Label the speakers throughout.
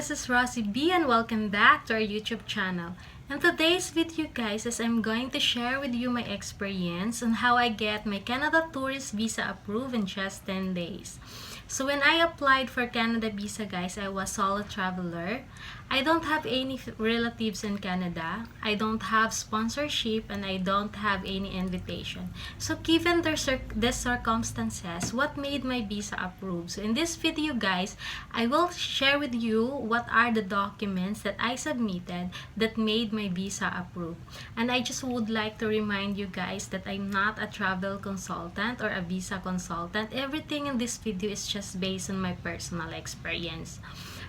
Speaker 1: this is Rosie B and welcome back to our YouTube channel. In today's video guys, I'm going to share with you my experience on how I get my Canada Tourist Visa approved in just 10 days. So when I applied for Canada Visa guys, I was solo traveler. I don't have any relatives in Canada. I don't have sponsorship and I don't have any invitation. So given these circumstances, what made my visa approved? So in this video guys, I will share with you what are the documents that I submitted that made my visa approved. And I just would like to remind you guys that I'm not a travel consultant or a visa consultant. Everything in this video is just based on my personal experience.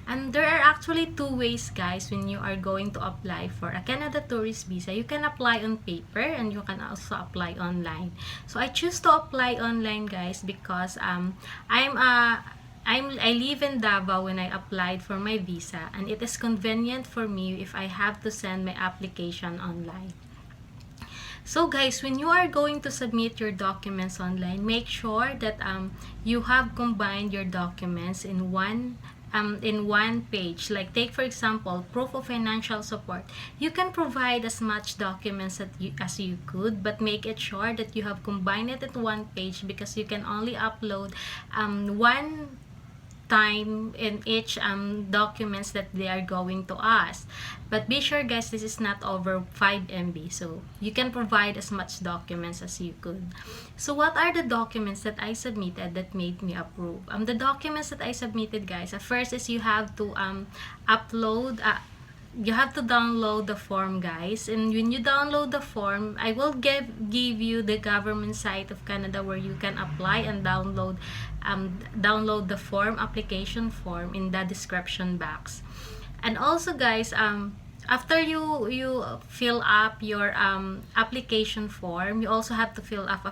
Speaker 1: And there are actually two ways guys when you are going to apply for a Canada Tourist Visa. You can apply on paper and you can also apply online. So I choose to apply online guys because I live in Davao when I applied for my visa, and it is convenient for me if I have to send my application online. So guys, when you are going to submit your documents online, make sure that you have combined your documents in one page. Like take for example proof of financial support. You can provide as much documents as you could, but make it sure that you have combined it at one page, because you can only upload one time in each documents that they are going to ask. But be sure guys, this is not over 5 MB, so you can provide as much documents as you could. So what are the documents that I submitted that made me approve? The documents that I submitted guys, first is you have to you have to download the form guys, and when you download the form, I will give you the government site of Canada where you can apply and download the form, application form, in the description box. And also guys, after you fill up your application form, you also have to fill up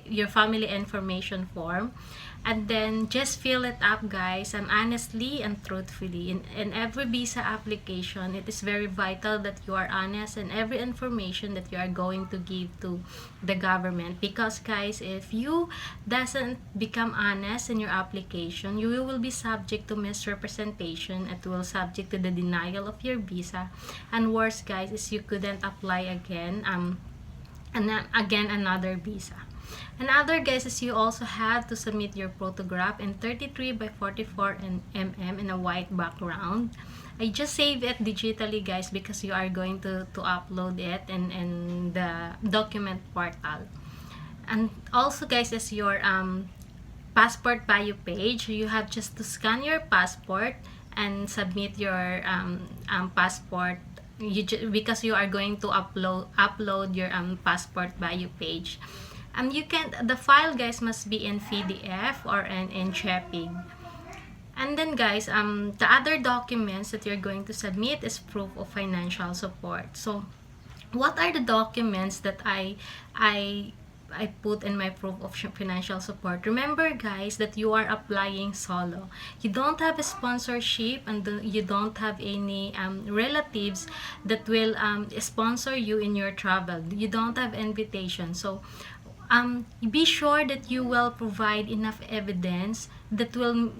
Speaker 1: your family information form. And then just fill it up guys, and honestly and truthfully. In every visa application, it is very vital that you are honest in every information that you are going to give to the government, because guys, if you doesn't become honest in your application, you will be subject to misrepresentation. It will subject to the denial of your visa, and worse guys is you couldn't apply again another visa. Another guys is you also have to submit your photograph in 33 by 44 mm in a white background. I just save it digitally guys because you are going to upload it in the document portal. And also guys is your passport bio page. You have just to scan your passport and submit your passport because you are going to upload your passport bio page. The file guys must be in PDF or in JPEG. And then guys, the other documents that you're going to submit is proof of financial support. So what are the documents that I put in my proof of financial support? Remember guys that you are applying solo. You don't have a sponsorship, and you don't have any relatives that will sponsor you in your travel. You don't have invitation. So be sure that you will provide enough evidence that when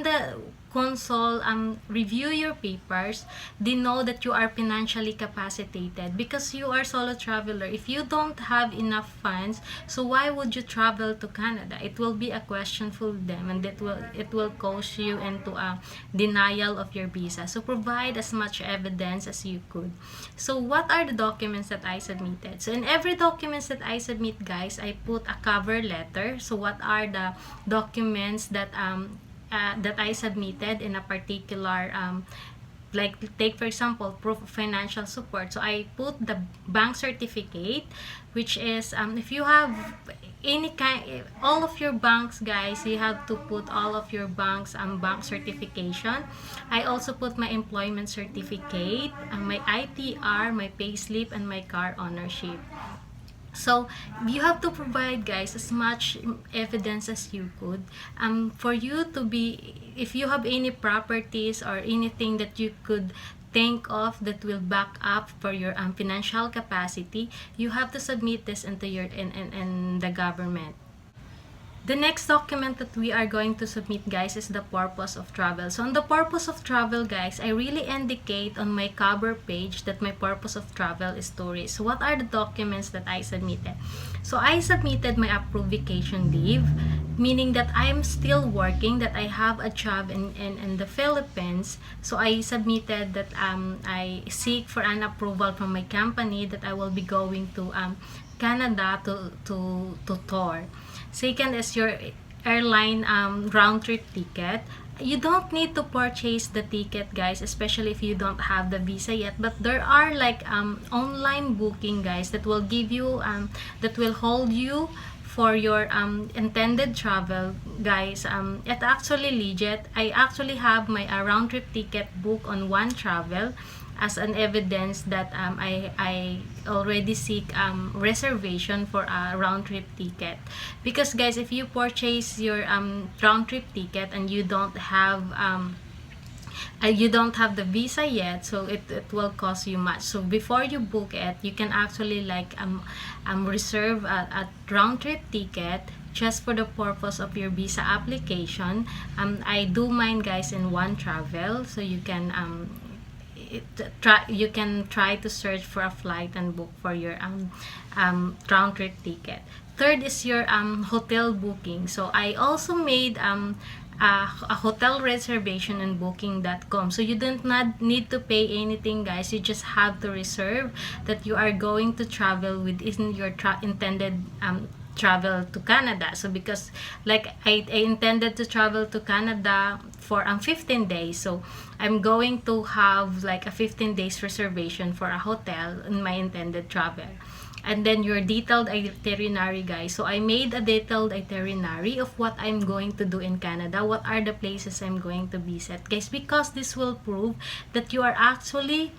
Speaker 1: the consul review your papers, they know that you are financially capacitated, because you are solo traveler. If you don't have enough funds, so why would you travel to Canada? It will be a question for them, and it will cause you into a denial of your visa. So provide as much evidence as you could. So what are the documents that I submitted? So in every documents that I submit guys, I put a cover letter. So what are the documents that I submitted in a particular like take for example proof of financial support. So I put the bank certificate, which is if you have any kind, all of your banks guys, you have to put all of your banks bank certification. I also put my employment certificate, my ITR, my payslip, and my car ownership. So you have to provide guys as much evidence as you could for you to be, if you have any properties or anything that you could think of that will back up for your financial capacity, you have to submit this into your in the government. The next document that we are going to submit, guys, is the purpose of travel. So on the purpose of travel, guys, I really indicate on my cover page that my purpose of travel is tourist. So what are the documents that I submitted? So I submitted my approved vacation leave, meaning that I'm still working, that I have a job in the Philippines. So I submitted that I seek for an approval from my company that I will be going to Canada to tour. Second is your airline round trip ticket. You don't need to purchase the ticket, guys, especially if you don't have the visa yet, but there are like online booking, guys, that will give you that will hold you for your intended travel, guys. It actually legit. I actually have my round trip ticket book on One Travel as an evidence that I already seek reservation for a round trip ticket. Because, guys, if you purchase your round trip ticket and you don't have the visa yet, so it will cost you much. So before you book it, you can actually like reserve a round trip ticket just for the purpose of your visa application. I do mine, guys, in One Travel, so you can try to search for a flight and book for your round trip ticket. Third is your hotel booking. So I also made a hotel reservation on booking.com. So you don't not need to pay anything, guys. You just have to reserve that you are going to travel within your intended travel to Canada. So because like I intended to travel to Canada for 15 days, so I'm going to have like a 15 days reservation for a hotel in my intended travel. And then your detailed itinerary, guys. So I made a detailed itinerary of what I'm going to do in Canada, what are the places I'm going to visit, guys, because this will prove that you are actually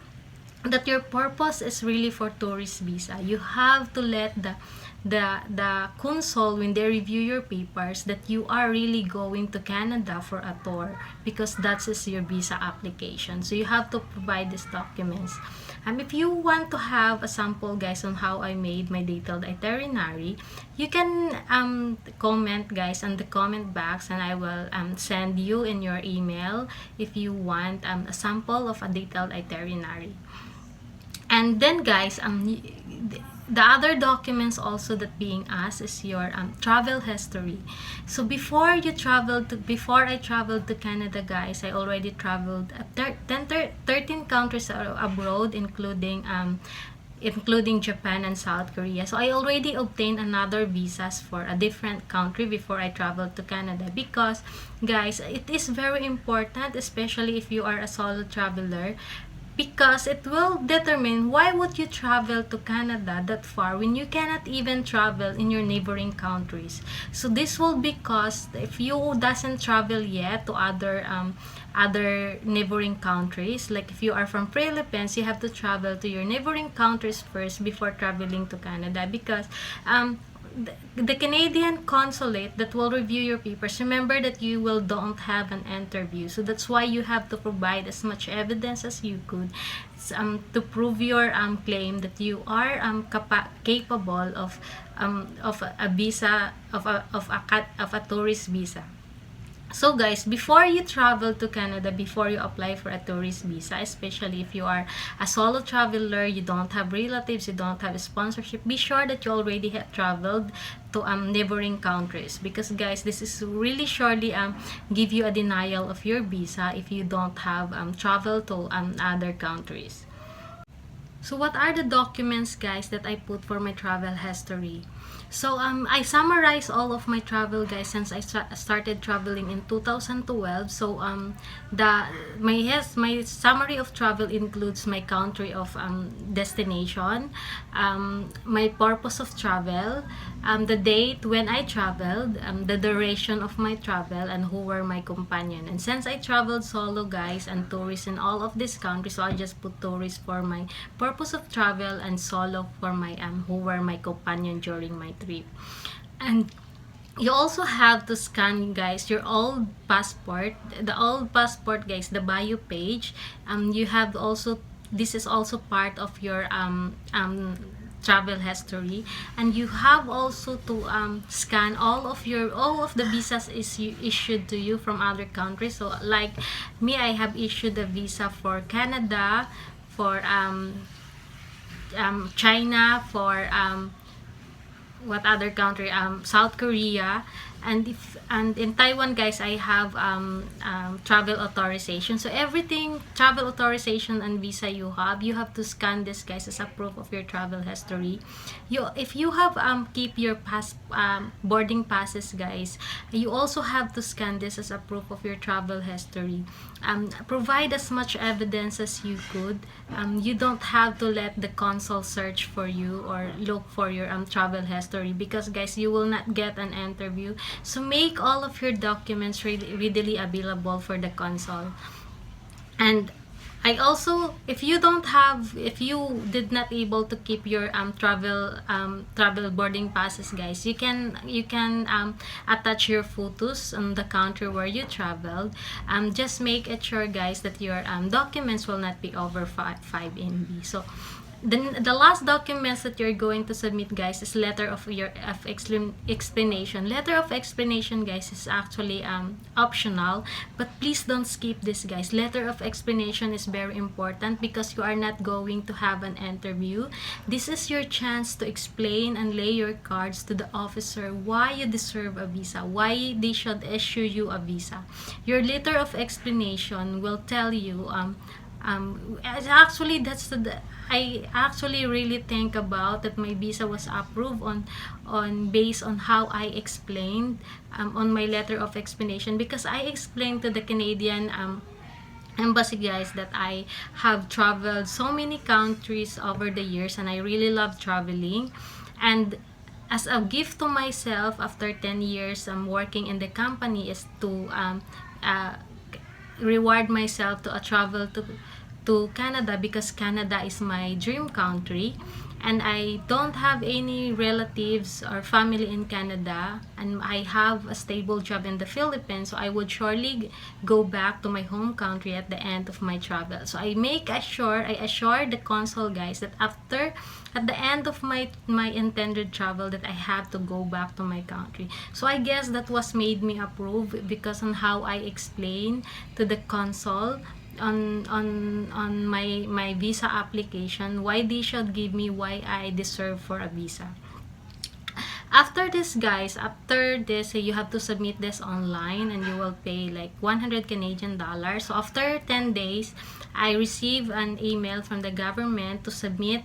Speaker 1: that your purpose is really for tourist visa. You have to let the consul, when they review your papers, that you are really going to Canada for a tour, because that is your visa application. So you have to provide these documents. If you want to have a sample, guys, on how I made my detailed itinerary, you can comment, guys, on the comment box, and I will send you in your email if you want a sample of a detailed itinerary. And then, guys, the other documents also that being asked is your travel history. So before I traveled to Canada, guys, I already traveled 13 countries abroad, including Japan and South Korea. So I already obtained another visas for a different country before I traveled to Canada, because, guys, it is very important, especially if you are a solo traveler, because it will determine why would you travel to Canada that far when you cannot even travel in your neighboring countries. So this will be cost if you doesn't travel yet to other neighboring countries. Like if you are from Philippines, you have to travel to your neighboring countries first before traveling to Canada, because the Canadian consulate that will review your papers, remember that you don't have an interview. So that's why you have to provide as much evidence as you could to prove your claim that you are capable of a visa, of a tourist visa. So, guys, before you travel to Canada, before you apply for a tourist visa, especially if you are a solo traveler, you don't have relatives, you don't have a sponsorship, be sure that you already have traveled to neighboring countries, because, guys, this is really surely give you a denial of your visa if you don't have traveled to other countries. So what are the documents, guys, that I put for my travel history? So I summarize all of my travel, guys, since I started traveling in 2012. So my summary of travel includes my country of destination, my purpose of travel, the date when I traveled, the duration of my travel, and who were my companion. And since I traveled solo, guys, and tourist in all of these countries, so I just put tourist for my purpose of travel and solo for my who were my companion during my trip. And you also have to scan, guys, your old passport, guys, the bio page. You have also, this is also part of your travel history, and you have also to scan all of the visas issued to you from other countries. So like me, I have issued a visa for Canada, for China, for what other country, South Korea, and in Taiwan, guys, I have travel authorization. So everything, travel authorization and visa you have to scan this, guys, as a proof of your travel history. If you have keep your boarding passes, guys, you also have to scan this as a proof of your travel history. Provide as much evidence as you could. You don't have to let the consul search for you or look for your travel history, because, guys, you will not get an interview. So make all of your documents readily available for the consul. And I also, if you did not able to keep your travel boarding passes, guys, you can attach your photos on the country where you traveled. Just make it sure, guys, that your documents will not be over 5 MB. So the last documents that you're going to submit, guys, is letter of explanation. Letter of explanation, guys, is actually optional, but please don't skip this, guys. Letter of explanation is very important because you are not going to have an interview. This is your chance to explain and lay your cards to the officer why you deserve a visa, why they should issue you a visa. Your letter of explanation will tell you actually, I actually really think about that my visa was approved on based on how I explained on my letter of explanation, because I explained to the Canadian embassy, guys, that I have traveled so many countries over the years and I really love traveling, and as a gift to myself after 10 years working in the company is to reward myself to a travel to Canada, because Canada is my dream country and I don't have any relatives or family in Canada, and I have a stable job in the Philippines, so I would surely go back to my home country at the end of my travel. So I assure the consul, guys, that at the end of my intended travel, that I have to go back to my country. So I guess that was made me approve because on how I explain to the consul on my visa application why they should give me, why I deserve for a visa. After this, guys, you have to submit this online and you will pay like 100 Canadian dollars. So after 10 days, I receive an email from the government to submit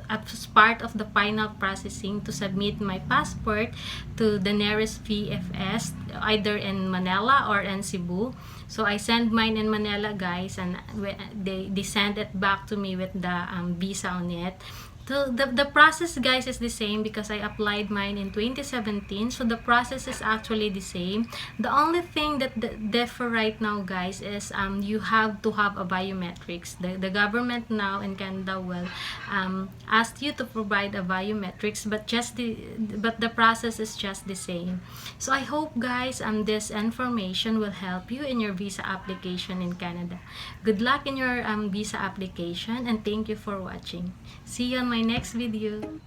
Speaker 1: as part of the final processing, to submit my passport to the nearest VFS, either in Manila or in Cebu. So I send mine in Manila, guys, and they send it back to me with the visa on it. So the process, guys, is the same because I applied mine in 2017. So the process is actually the same. The only thing that differ right now, guys, is you have to have a biometrics. The government now in Canada will ask you to provide a biometrics, but the process is just the same. So I hope, guys, this information will help you in your visa application in Canada. Good luck in your visa application, and thank you for watching. See you on my next video.